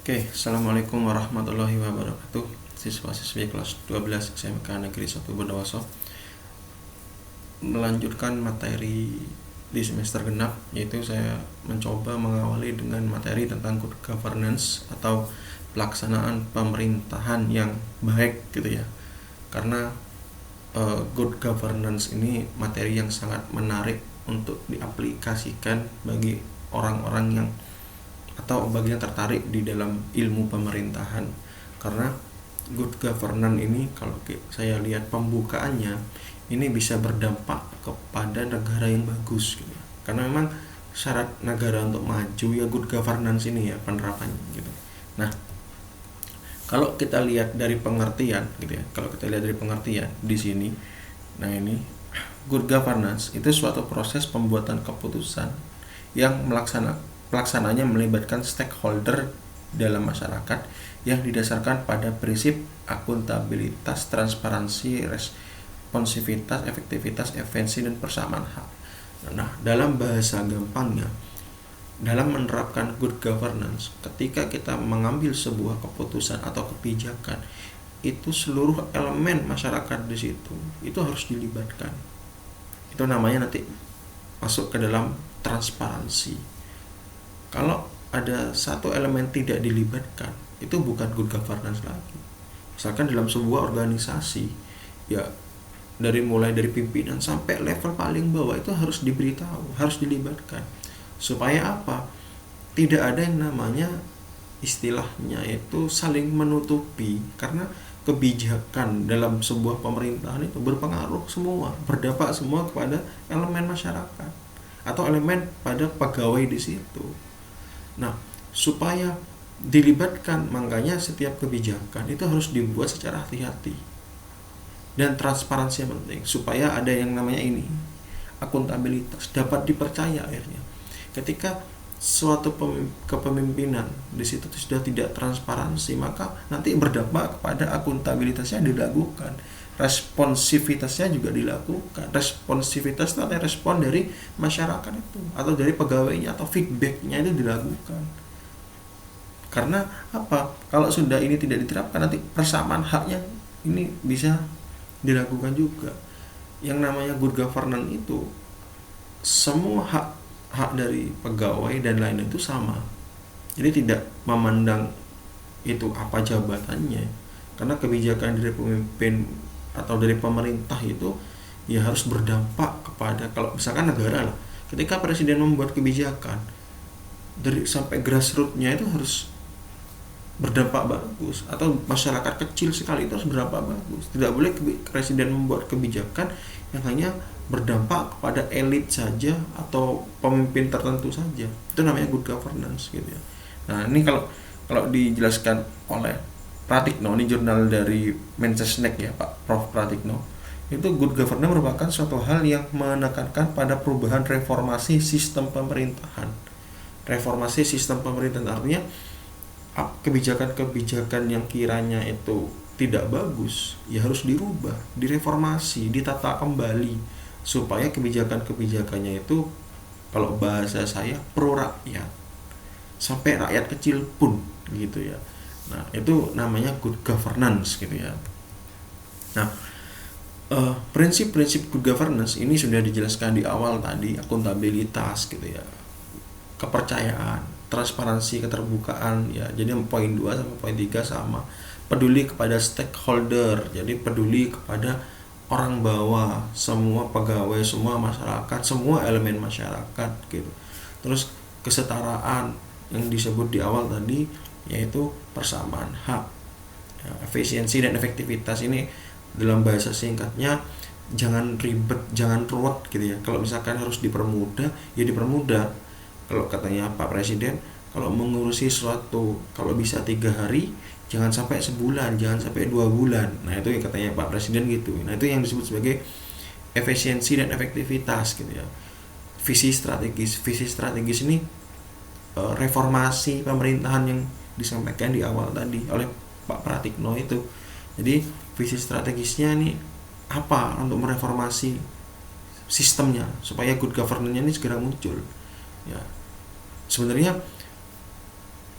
Oke, Assalamualaikum warahmatullahi wabarakatuh. Siswa-siswi kelas 12 SMK Negeri 1 Bondowoso melanjutkan materi di semester genap, yaitu saya mencoba mengawali dengan materi tentang good governance atau pelaksanaan pemerintahan yang baik gitu ya. Karena good governance ini materi yang sangat menarik untuk diaplikasikan bagi orang-orang yang atau bagi yang tertarik di dalam ilmu pemerintahan. Karena good governance ini kalau saya lihat pembukaannya ini bisa berdampak kepada negara yang bagus gitu. Karena memang syarat negara untuk maju ya good governance ini ya penerapannya gitu. Nah, kalau kita lihat dari pengertian gitu ya. Kalau kita lihat dari pengertian di sini, nah ini good governance itu suatu proses pembuatan keputusan yang pelaksananya melibatkan stakeholder dalam masyarakat yang didasarkan pada prinsip akuntabilitas, transparansi, responsivitas, efektivitas, efisiensi, dan persamaan hak. Nah, dalam bahasa gampangnya, dalam menerapkan good governance, ketika kita mengambil sebuah keputusan atau kebijakan, itu seluruh elemen masyarakat di situ itu harus dilibatkan. Itu namanya nanti masuk ke dalam transparansi. Kalau ada satu elemen tidak dilibatkan, itu bukan good governance lagi. Misalkan dalam sebuah organisasi, ya mulai dari pimpinan sampai level paling bawah itu harus diberitahu, harus dilibatkan. Supaya apa? Tidak ada yang namanya istilahnya itu saling menutupi, karena kebijakan dalam sebuah pemerintahan itu berpengaruh semua, berdampak semua kepada elemen masyarakat atau elemen pada pegawai di situ. Nah, supaya dilibatkan, makanya setiap kebijakan itu harus dibuat secara hati-hati dan transparansi yang penting, supaya ada yang namanya ini akuntabilitas, dapat dipercaya akhirnya. Ketika suatu kepemimpinan di situ sudah tidak transparansi, maka nanti berdampak kepada akuntabilitasnya dilakukan, responsivitasnya juga dilakukan. Responsivitas itu artinya respon dari masyarakat itu atau dari pegawainya atau feedbacknya itu dilakukan. Karena apa? Kalau sudah ini tidak diterapkan, nanti persamaan haknya ini bisa dilakukan juga. Yang namanya good governance itu semua hak dari pegawai dan lain itu sama. Jadi tidak memandang itu apa jabatannya. Karena kebijakan dari pemimpin atau dari pemerintah itu ya harus berdampak kepada, kalau misalkan negara lah, ketika presiden membuat kebijakan dari sampai grassroots-nya itu harus berdampak bagus, atau masyarakat kecil sekali itu harus berdampak bagus. Tidak boleh presiden membuat kebijakan yang hanya berdampak kepada elit saja atau pemimpin tertentu saja. Itu namanya good governance gitu ya. Nah, ini kalau dijelaskan oleh Pratikno, ini jurnal dari Mensesnek ya, Pak Prof Pratikno. Itu good governance merupakan suatu hal yang menekankan pada perubahan reformasi sistem pemerintahan. Reformasi sistem pemerintahan artinya kebijakan-kebijakan yang kiranya itu tidak bagus ya harus dirubah, direformasi, ditata kembali supaya kebijakan-kebijakannya itu, kalau bahasa saya, pro rakyat, sampai rakyat kecil pun gitu ya. Nah, itu namanya good governance gitu ya. Nah, prinsip-prinsip good governance ini sudah dijelaskan di awal tadi, akuntabilitas gitu ya, kepercayaan, transparansi, keterbukaan ya. Jadi poin 2 sama poin 3 sama. Peduli kepada stakeholder, jadi peduli kepada orang bawah, semua pegawai, semua masyarakat, semua elemen masyarakat gitu. Terus kesetaraan yang disebut di awal tadi, yaitu persamaan hak ya, efisiensi dan efektivitas. Ini dalam bahasa singkatnya jangan ribet, jangan ruwet gitu ya. Kalau misalkan harus dipermudah ya dipermudah. Kalau katanya Pak Presiden, kalau mengurusi sesuatu kalau bisa 3 hari, jangan sampai sebulan, jangan sampai 2 bulan. Nah, itu yang katanya Pak Presiden gitu. Nah, itu yang disebut sebagai efisiensi dan efektivitas gitu ya. Visi strategis ini reformasi pemerintahan yang disampaikan di awal tadi oleh Pak Pratikno itu. Jadi visi strategisnya ini apa untuk mereformasi sistemnya supaya good governance-nya ini segera muncul. Ya. Sebenarnya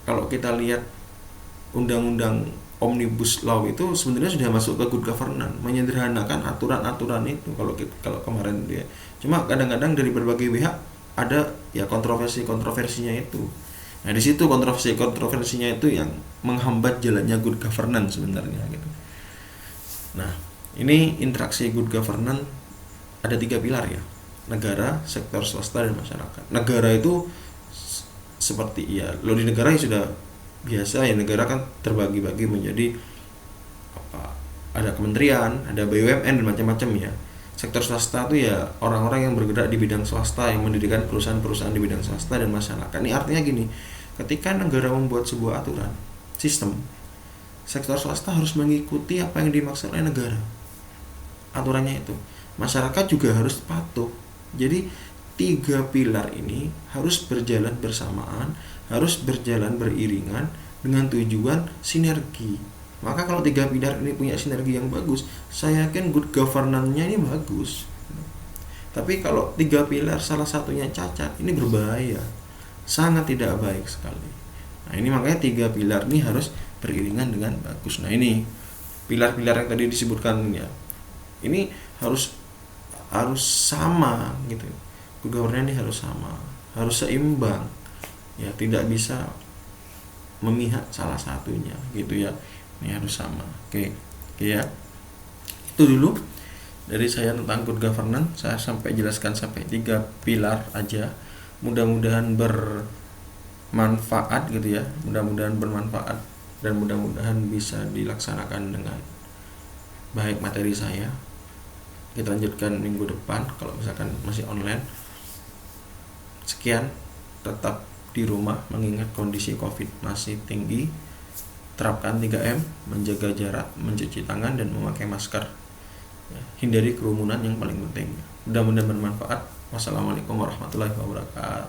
kalau kita lihat undang-undang Omnibus Law itu sebenarnya sudah masuk ke good governance, menyederhanakan aturan-aturan itu kalau kemarin dia. Cuma kadang-kadang dari berbagai pihak ada ya kontroversinya itu. Nah, di situ kontroversinya itu yang menghambat jalannya good governance sebenarnya gitu. Nah, ini interaksi good governance ada 3 pilar ya. Negara, sektor swasta, dan masyarakat. Negara itu seperti ya, lo di negara ya sudah biasa ya, negara kan terbagi-bagi menjadi ada kementerian, ada BUMN dan macam-macam ya. Sektor swasta itu ya orang-orang yang bergerak di bidang swasta, yang mendirikan perusahaan-perusahaan di bidang swasta dan masyarakat. Ini artinya gini, ketika negara membuat sebuah aturan, sistem, sektor swasta harus mengikuti apa yang dimaksud oleh negara, aturannya itu. Masyarakat juga harus patuh. Jadi 3 pilar ini harus berjalan bersamaan, harus berjalan beriringan dengan tujuan sinergi. Maka kalau 3 pilar ini punya sinergi yang bagus, saya yakin good governance-nya ini bagus. Tapi kalau 3 pilar salah satunya cacat, ini berbahaya, sangat tidak baik sekali. Nah, ini makanya 3 pilar ini harus beriringan dengan bagus. Nah, ini pilar-pilar yang tadi disebutkan ya, ini harus sama gitu. Good governance ini harus sama, harus seimbang ya, tidak bisa memihak salah satunya gitu ya. Ini harus sama. Oke ya, itu dulu dari saya tentang good governance. Saya sampai jelaskan sampai 3 pilar aja. Mudah-mudahan bermanfaat gitu ya, mudah-mudahan bermanfaat dan mudah-mudahan bisa dilaksanakan dengan baik materi saya. Kita lanjutkan minggu depan kalau misalkan masih online. Sekian, tetap di rumah mengingat kondisi COVID masih tinggi. Terapkan 3M, menjaga jarak, mencuci tangan, dan memakai masker. Hindari kerumunan yang paling penting. Mudah-mudahan bermanfaat. Wassalamualaikum warahmatullahi wabarakatuh.